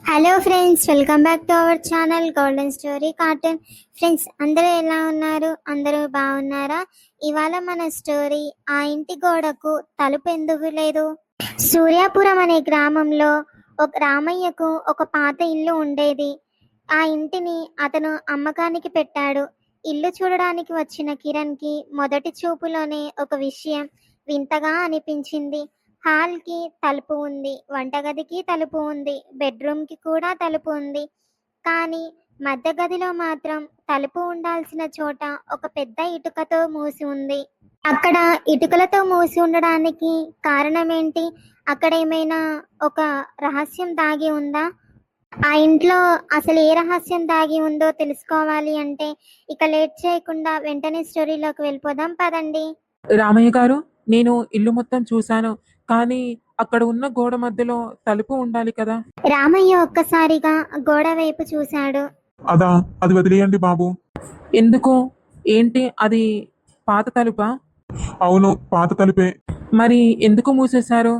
Hello friends, welcome back to our channel golden story cartoon. Friends, అందరూ ఎలా ఉన్నారు? అందరూ బాగున్నారా? ఇవాళ మన స్టోరీ ఆ ఇంటి గోడకు తలుపు ఎందుకు లేదు. సూర్యాపురం అనే గ్రామంలో ఒక రామయ్యకు ఒక పాత ఇల్లు ఉండేది. ఆ ఇంటిని అతను అమ్మకానికి పెట్టాడు. ఇల్లు చూడడానికి వచ్చిన కిరణ్కి మొదటి చూపులోనే ఒక విషయం వింతగా అనిపించింది. హాల్కి తలుపు ఉంది, వంటగదికి తలుపు ఉంది, బెడ్రూమ్కి కూడా తలుపు ఉంది. కానీ మధ్య గదిలో మాత్రం తలుపు ఉండాల్సిన చోట ఒక పెద్ద ఇటుకతో మూసి ఉంది. అక్కడ ఇటుకలతో మూసి ఉండడానికి కారణం ఏంటి? అక్కడ ఏమైనా ఒక రహస్యం దాగి ఉందా? ఆ ఇంట్లో అసలు ఏ రహస్యం దాగి ఉందో తెలుసుకోవాలి అంటే ఇక లేట్ చేయకుండా వెంటనే స్టోరీలోకి వెళ్ళిపోదాం పదండి. రామయ్య గారు, నేను ఇల్లు మొత్తం చూశాను, కానీ అక్కడ ఉన్న గోడ మధ్యలో తలుపు ఉండాలి కదా. రామయ్య ఒక్కసారిగా గోడ వైపు చూశాడు. అది వదిలేయండి బాబు. ఎందుకు? ఏంటి అది? పాత తలుపా? అవును, పాత తలుపే. మరి ఎందుకు మూసేశారు?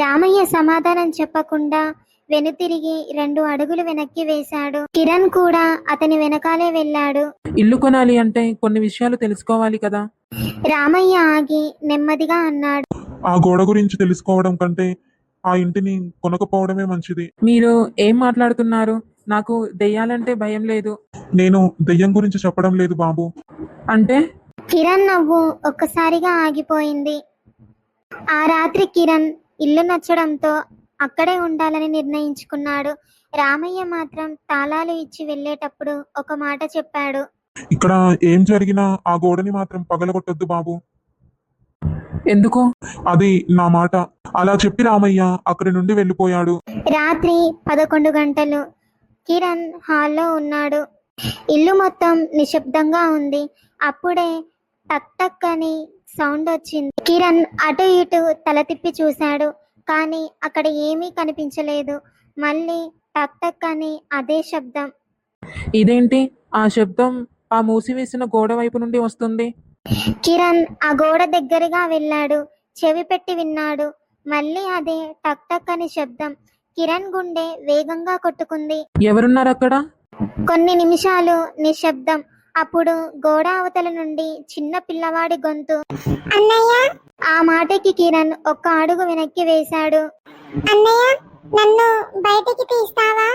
రామయ్య సమాధానం చెప్పకుండా వెనుతిరిగి 2 అడుగులు వెనక్కి వేశాడు. కిరణ్ కూడా అతని వెనకాలే వెళ్ళాడు. ఇల్లు కొనాలి అంటే కొన్ని విషయాలు తెలుసుకోవాలి కదా. రామయ్య ఆగి నెమ్మదిగా అన్నాడు. ఆ గోడ గురించి తెలుసుకోవడం కంటే ఆ ఇంటిని కొనకపోవడమే మంచిది. మీరు ఏం మాట్లాడుతున్నారు? నాకు దెయ్యాలంటే భయం లేదు. నేను దెయ్యం గురించి చెప్పడం లేదు బాబు. అంటే? కిరణ్ నవ్వు ఒక్కసారిగా ఆగిపోయింది. ఆ రాత్రి కిరణ్ ఇల్లు నచ్చడంతో అక్కడే ఉండాలని నిర్ణయించుకున్నాడు. రామయ్య మాత్రం తాళాలు ఇచ్చి వెళ్ళేటప్పుడు ఒక మాట చెప్పాడు. ఇక్కడ ఏం జరిగినా ఆ గోడని మాత్రం పగలగొట్టొద్దు బాబు. ఎందుకు? అది నా మాట. అలా చెప్పి రామయ్య అక్కడి నుండి వెళ్ళిపోయాడు. రాత్రి 11 గంటలు. కిరణ్ హాల్లో ఉన్నాడు. ఇల్లు మొత్తం నిశ్శబ్దంగా ఉంది. అప్పుడే టక్ టక్ అని సౌండ్ వచ్చింది. కిరణ్ అటు ఇటు తల తిప్పి చూశాడు, కానీ అక్కడ ఏమీ కనిపించలేదు. మళ్ళీ టక్ టక్ అని అదే శబ్దం. ఇదేంటి? ఆ శబ్దం ఆ మూసివేసిన గోడ వైపు నుండి వస్తుంది. కిరణ్ ఆ గోడ దగ్గరగా వెళ్ళాడు. చెవి పెట్టి విన్నాడు. మళ్ళీ అదే టక్ టక్ అని శబ్దం. కిరణ్ గుండె వేగంగా కొట్టుకుంది. ఎవరున్నారు అక్కడ? కొన్ని నిమిషాలు నిశ్శబ్దం. అప్పుడు గోడ అవతల నుండి చిన్న పిల్లవాడి గొంతు. అన్నయ్య! ఆ మాటకి కిరణ్ ఒక్క అడుగు వెనక్కి వేశాడు. అన్నయ్య, నన్ను బయటికి తీస్తావా?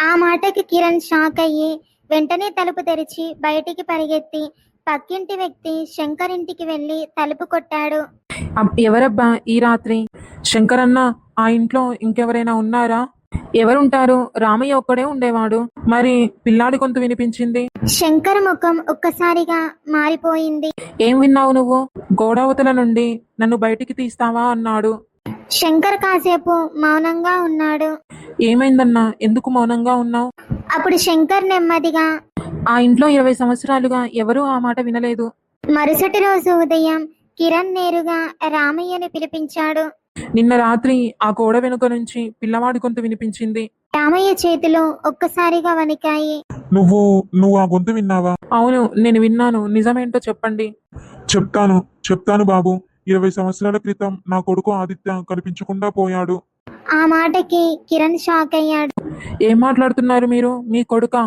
ఆ మాటకి కిరణ్ షాక్ అయ్యి వెంటనే తలుపు తెరిచి బయటికి పరిగెత్తి పక్కింటి వ్యక్తి శంకర్ ఇంటికి వెళ్ళి తలుపు కొట్టాడు. ఎవరబ్బా ఈ రాత్రి? శంకర్ అన్న, ఆ ఇంట్లో ఇంకెవరైనా ఉన్నారా? ఎవరుంటారు? రామయ్య ఒక్కడే ఉండేవాడు. మరి పిల్లాడి గొంతు వినిపించింది. శంకర్ ముఖం ఒక్కసారిగా మారిపోయింది. ఏం విన్నావు నువ్వు? గోడావతల నుండి నన్ను బయటికి తీస్తావా అన్నాడు. శంకర్ కాసేపు మౌనంగా ఉన్నాడు. ఏమైందన్నా, ఎందుకు మౌనంగా ఉన్నావు? అప్పుడు శంకర్ నెమ్మదిగా, ఆ ఇంట్లో 20 సంవత్సరాలుగా ఎవరూ ఆ మాట వినలేదు. మరుసటి రోజు ఉదయం కిరణ్ నేరుగా రామయ్యని పిలిపించాడు. నిన్న రాత్రి ఆ గోడ వెనుక నుంచి పిల్లవాడి గొంతు వినిపించింది. రామయ్య చేతులు ఒక్కసారిగా వణికాయి. నువ్వు ఆ గొంతు విన్నావా? అవును, నేను విన్నాను. నిజమేంటో చెప్పండి. చెప్తాను బాబు. 20 సంవత్సరాల క్రితం నా కొడుకు ఆదిత్య కనిపించకుండా పోయాడు. ఆ మాటకి కిరణ్ షాక్ అయ్యాడు. ఏం మాట్లాడుతున్నారు మీరు? మీ కొడుకా?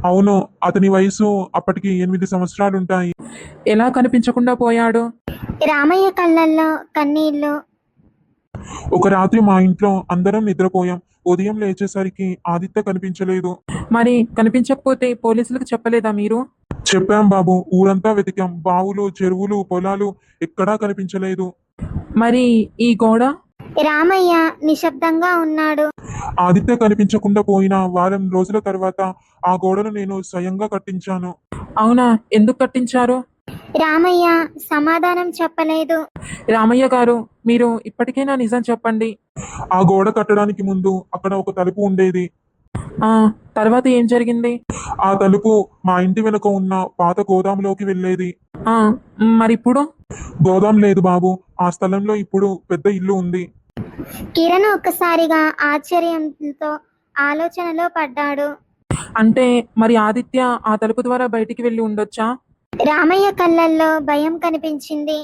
అవును, అతని వయసు అప్పటికి 8 సంవత్సరాలుంటాయి. ఎలా కనిపించకుండా పోయాడు? రామయ్య కళ్ళల్లో కన్నీళ్లు. ఒక రాత్రి మా ఇంట్లో అందరం నిద్రపోయాం. ఉదయం లేచేసరికి ఆదిత్య కనిపించలేదు. మరి కనిపించకపోతే పోలీసులకు చెప్పలేదా మీరు? చెప్పాం బాబు. ఊరంతా వెతికాం. బావులు, చెరువులు, పొలాలు, ఎక్కడా కనిపించలేదు. మరి ఈ గోడ? రామయ్య నిశ్శబ్దంగా ఉన్నాడు. ఆదిత్య కనిపించకుండా పోయిన వారం రోజుల తర్వాత ఆ గోడను నేను స్వయంగా కట్టించాను. అవునా? ఎందుకు కట్టించారు? రామయ్య సమాధానం చెప్పలేదు. రామయ్య గారు, మీరు ఇప్పటికైనా నిజం చెప్పండి. ఆ గోడ కట్టడానికి ముందు అక్కడ ఒక తలుపు ఉండేది. తర్వాత ఏం జరిగింది? ఆ తలుపు మా ఇంటి వెనుక ఉన్న పాత గోదాంలోకి వెళ్ళేది. మరిప్పుడు? గోదాం లేదు బాబు. ఆ స్థలంలో ఇప్పుడు పెద్ద ఇల్లు ఉంది. కిరణ్ ఒక్కసారిగా ఆశ్చర్యంతో ఆలోచనలో పడ్డాడు. అంటే మరి ఆదిత్య ఆ తలుపు ద్వారా బయటికి వెళ్ళి ఉండొచ్చా? రామయ్య కళ్ళల్లో భయం కనిపించింది.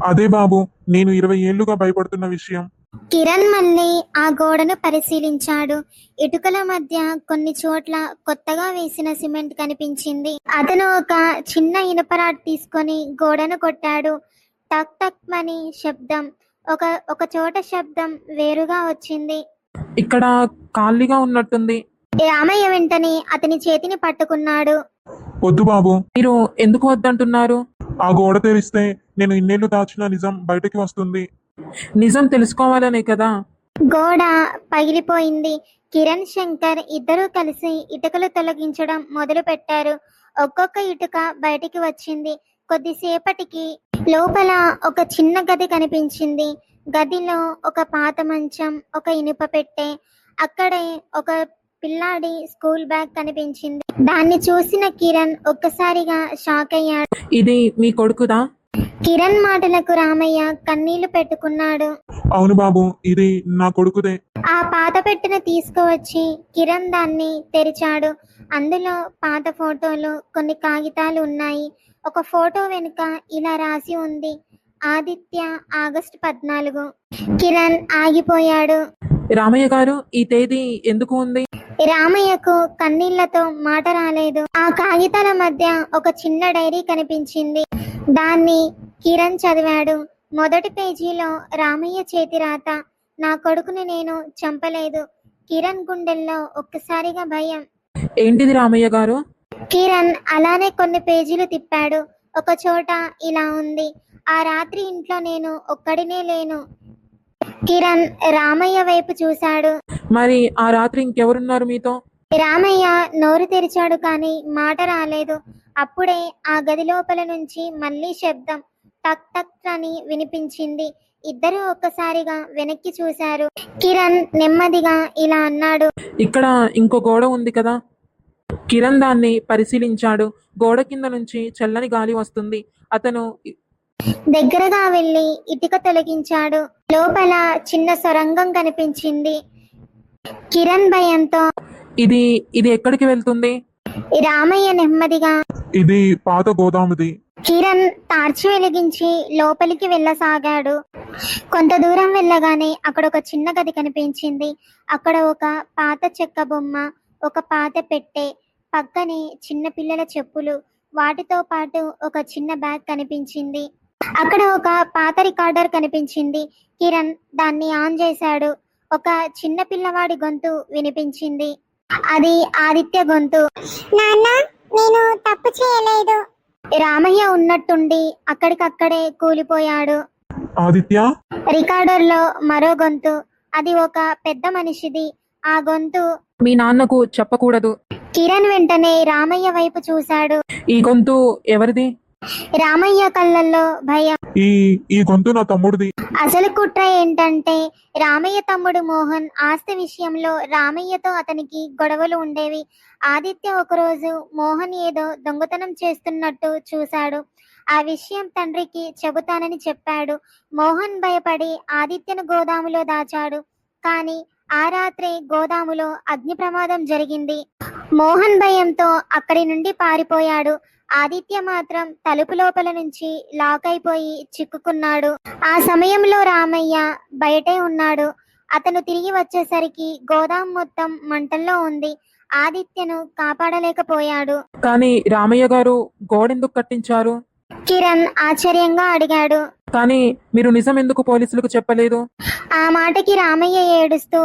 అదే బాబు, నేను 20 ఏళ్లుగా భయపడుతున్న విషయం. కిరణ్ మళ్ళీ ఆ గోడను పరిశీలించాడు. ఇటుకల మధ్య కొన్ని చోట్ల కొత్తగా వేసిన సిమెంట్ కనిపించింది. అతను ఒక చిన్న ఇనుపరాడ్ తీసుకొని గోడను కొట్టాడు. టక్ టక్ మని శబ్దం. ఒక చోట శబ్దం వేరుగా వచ్చింది. ఇక్కడ ఖాళీగా ఉన్నట్టుంది. రామయ్య వెంటనే అతని చేతిని పట్టుకున్నాడు. వద్దు బాబు, మీరు ఎందుకు వద్దంటున్నారు? ఆ గోడ తెరిస్తే నేను ఇన్నేళ్లు దాచిన నిజం బయటకి వస్తుంది. నిజం తెలుసుకోవాలనే కదా. గోడ పగిలిపోయింది. కిరణ్, శంకర్ ఇద్దరూ కలిసి ఇటుకలు తొలగించడం మొదలు పెట్టారు. ఒక్కొక్క ఇటుక బయటికి వచ్చింది. కొద్దిసేపటికి లోపల ఒక చిన్న గది కనిపించింది. గదిలో ఒక పాత మంచం, ఒక ఇనుప పెట్టె, అక్కడే ఒక పిల్లాడి స్కూల్ బ్యాగ్ కనిపించింది. దాన్ని చూసిన కిరణ్ ఒక్కసారిగా షాక్ అయ్యాడు. ఇది మీ కొడుకుదా? కిరణ్ మాటలకు రామయ్య కన్నీళ్లు పెట్టుకున్నాడు. అవును బాబు, ఇది నా కొడుకుదే. ఆ పాత పెట్టెను తీసుకువచ్చి కిరణ్ దాన్ని తెరిచాడు. అందులో పాత ఫోటోలు, కొన్ని కాగితాలు ఉన్నాయి. ఒక ఫోటో వెనుక ఇలా రాసి ఉంది: ఆదిత్య, ఆగస్టు 14. కిరణ్ ఆగిపోయాడు. రామయ్య గారు, ఈ తేదీ ఎందుకు ఉంది? రామయ్యకు కన్నీళ్లతో మాట రాలేదు. ఆ కాగితాల మధ్య ఒక చిన్న డైరీ కనిపించింది. దాన్ని కిరణ్ చదివాడు. మొదటి పేజీలో రామయ్య చేతి రాత: నా కొడుకుని నేను చంపలేదు. కిరణ్ గుండెల్లో ఒక్కసారిగా భయం. ఏంటిది రామయ్య గారు? కిరణ్ అలానే కొన్ని పేజీలు తిప్పాడు. ఒక చోట ఇలా ఉంది: ఆ రాత్రి ఇంట్లో నేను ఒక్కడినే లేను. కిరణ్ రామయ్య వైపు చూశాడు. మరి ఆ రాత్రి ఇంకెవరున్నారు మీతో? రామయ్య నోరు తెరిచాడు కానీ మాట రాలేదు. అప్పుడే ఆ గది లోపల నుంచి మళ్ళీ శబ్దం టక్ టక్ అని వినిపించింది. ఇద్దరు ఒక్కసారిగా వెనక్కి చూశారు. కిరణ్ నెమ్మదిగా ఇలా అన్నాడు: ఇక్కడ ఇంకో గోడ ఉంది కదా. కిరణ్ దాన్ని పరిశీలించాడు. గోడ కింద నుంచి చల్లని గాలి వస్తుంది. అతను దగ్గరగా వెళ్లి ఇటుక తొలగించాడు. లోపల చిన్న సొరంగం కనిపించింది. కిరణ్ భయంతో ఇది ఇది ఎక్కడికి వెళ్తుంది? రామయ్య నెమ్మదిగా ఇది పాత గోదాముది. కిరణ్ టార్చ్ వెలిగించి లోపలికి వెళ్ళసాగాడు. కొంత దూరం వెళ్ళగానే అక్కడ ఒక చిన్న గది కనిపించింది. అక్కడ ఒక పాత చెక్క బొమ్మ, ఒక పాత పెట్టె, పక్కనే చిన్న పిల్లల చెప్పులు, వాటితో పాటు ఒక చిన్న బ్యాగ్ కనిపించింది. అక్కడ ఒక పాత రికార్డర్ కనిపించింది. కిరణ్ దాన్ని ఆన్ చేశాడు. ఒక చిన్న పిల్లవాడి గొంతు వినిపించింది. అది ఆదిత్య గొంతు. నాన్న, నేను తప్పు చేయలేదు. రామయ్య ఉన్నట్టుండి అక్కడికక్కడే కూలిపోయాడు. ఆదిత్య, రికార్డర్ లో మరో గొంతు. అది ఒక పెద్ద మనిషిది. ఆ గొంతు: మీ నాన్నకు చెప్పకూడదు. కిరణ్ వెంటనే రామయ్య వైపు చూశాడు. ఈ గొంతు ఎవరిది? రామయ్య కళ్ళల్లో భయం. ఈ గొంతు నా తమ్ముడిది. అసలు కుట్ర ఏంటంటే, రామయ్య తమ్ముడు మోహన్ ఆస్తి విషయంలో రామయ్యతో అతనికి గొడవలు ఉండేవి. ఆదిత్య ఒకరోజు మోహన్ ఏదో దొంగతనం చేస్తున్నట్టు చూశాడు. ఆ విషయం తండ్రికి చెబుతానని చెప్పాడు. మోహన్ భయపడి ఆదిత్యను గోదాములో దాచాడు. కానీ ఆ రాత్రే గోదాములో అగ్ని ప్రమాదం జరిగింది. మోహన్ భయంతో అక్కడి నుండి పారిపోయాడు. ఆదిత్య మాత్రం తలుపు లోపల నుంచి లాక్ అయిపోయి చిక్కుకున్నాడు. ఆ సమయంలో రామయ్య బయటే ఉన్నాడు. అతను తిరిగి వచ్చేసరికి గోదాం మొత్తం మంటల్లో ఉంది. ఆదిత్యను కాపాడలేకపోయాడు. కానీ రామయ్య గారు గోడెందుకు కట్టించారు? కిరణ్ ఆశ్చర్యంగా అడిగాడు. కానీ మీరు నిజం ఎందుకు పోలీసులకు చెప్పలేదు? ఆ మాటకి రామయ్య ఏడుస్తూ: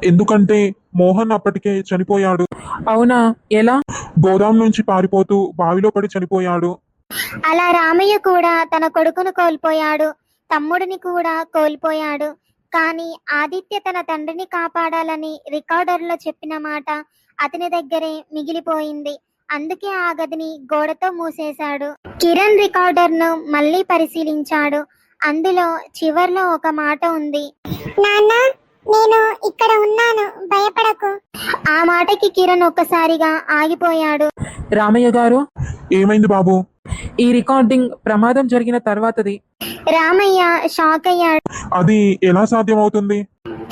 ఎందుకంటే మోహన్ అప్పటికే చనిపోయాడు. అవునా? ఎలా? గోదాం నుంచి పారిపోతూ బావిలో పడి చనిపోయాడు. అలా రామయ్య కూడా తన కొడుకును కోల్పోయాడు, తమ్ముడిని కూడా కోల్పోయాడు. కానీ ఆదిత్య తన తండ్రిని కాపాడాలని రికార్డర్లో చెప్పిన మాట అతని దగ్గరే మిగిలిపోయింది. అందుకే ఆ గదిని గోడతో మూసేశాడు. కిరణ్ రికార్డర్ను మళ్ళీ పరిశీలించాడు. అందులో చివర్లో ఒక మాట ఉంది: నాన్న, నేను ఇక్కడ ఉన్నాను, భయపడకు. ఆ మాటకి కిరణ్ ఒక్కసారిగా ఆగిపోయాడు. రామయ్య గారు, ఏమైంది బాబు? ఈ రికార్డింగ్ ప్రమాదం జరిగిన తర్వాతది. రామయ్య షాక్ అయ్యాడు. అది ఎలా సాధ్యమవుతుంది?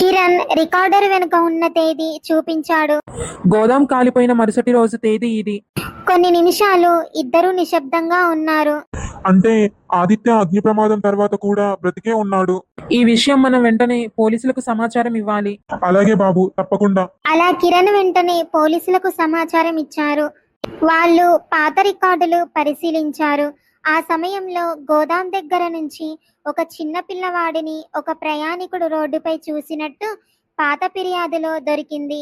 కిరణ్ రికార్డర్ వెనుక ఉన్న తేదీ చూపించాడు. గోదాం కాలిపోయిన మరుసటి రోజు తేదీ ఇది. కొన్ని నిమిషాలు ఇద్దరూ నిశ్శబ్దంగా ఉన్నారు. అంటే ఆదిత్య అగ్ని ప్రమాదం తర్వాత కూడా బ్రతికే ఉన్నాడు. ఈ విషయం మనం వెంటనే పోలీసులకు సమాచారం ఇవ్వాలి. అలాగే బాబు, తప్పకుండా. అలా కిరణ్ వెంటనే పోలీసులకు సమాచారం ఇచ్చారు. వాళ్ళు పాత రికార్డులు పరిశీలించారు. ఆ సమయంలో గోదాం దగ్గర నుంచి ఒక చిన్న పిల్లవాడిని ఒక ప్రయాణికుడు రోడ్డుపై చూసినట్టు పాత ఫిర్యాదులో దొరికింది.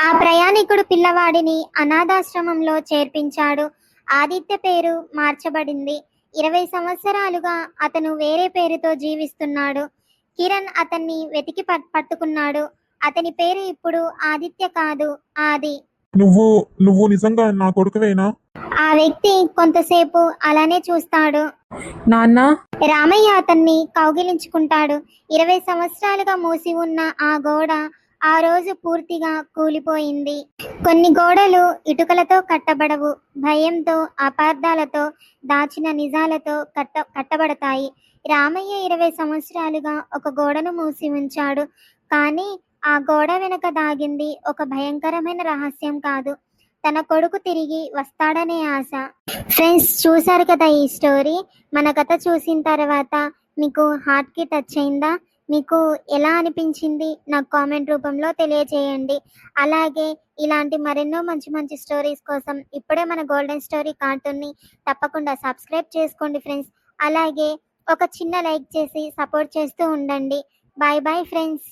ఆ ప్రయాణికుడు పిల్లవాడిని అనాథాశ్రమంలో చేర్పించాడు. ఆదిత్య పేరు మార్చబడింది. 20 సంవత్సరాలుగా అతను వేరే పేరుతో జీవిస్తున్నాడు. కిరణ్ అతన్ని వెతికి పట్టుకున్నాడు. అతని పేరు ఇప్పుడు ఆదిత్య కాదు, ఆది. నువ్వు నిజంగా నా కొడుకువేనా? ఆ వ్యక్తి కొంతసేపు అలానే చూస్తాడు. నాన్న, రామయ్య అతన్ని కౌగిలించుకుంటాడు. 20 సంవత్సరాలుగా మూసి ఉన్న ఆ గోడ ఆ రోజు పూర్తిగా కూలిపోయింది. కొన్ని గోడలు ఇటుకలతో కట్టబడవు, భయంతో, అపార్థాలతో, దాచిన నిజాలతో కట్టబడతాయి. రామయ్య 20 సంవత్సరాలుగా ఒక గోడను మూసి ఉంచాడు. కానీ ఆ గోడ వెనక దాగింది ఒక భయంకరమైన రహస్యం కాదు, తన కొడుకు తిరిగి వస్తాడనే ఆశ. ఫ్రెండ్స్, చూసారు కదా ఈ స్టోరీ. మన కథ చూసిన తర్వాత మీకు హార్ట్కి టచ్ అయిందా? మీకు ఎలా అనిపించింది నాకు కామెంట్ రూపంలో తెలియజేయండి. అలాగే ఇలాంటి మరెన్నో మంచి మంచి స్టోరీస్ కోసం ఇప్పుడే మన గోల్డెన్ స్టోరీ కార్టూన్ని తప్పకుండా సబ్స్క్రైబ్ చేసుకోండి ఫ్రెండ్స్. అలాగే ఒక చిన్న లైక్ చేసి సపోర్ట్ చేస్తూ ఉండండి. Bye bye friends.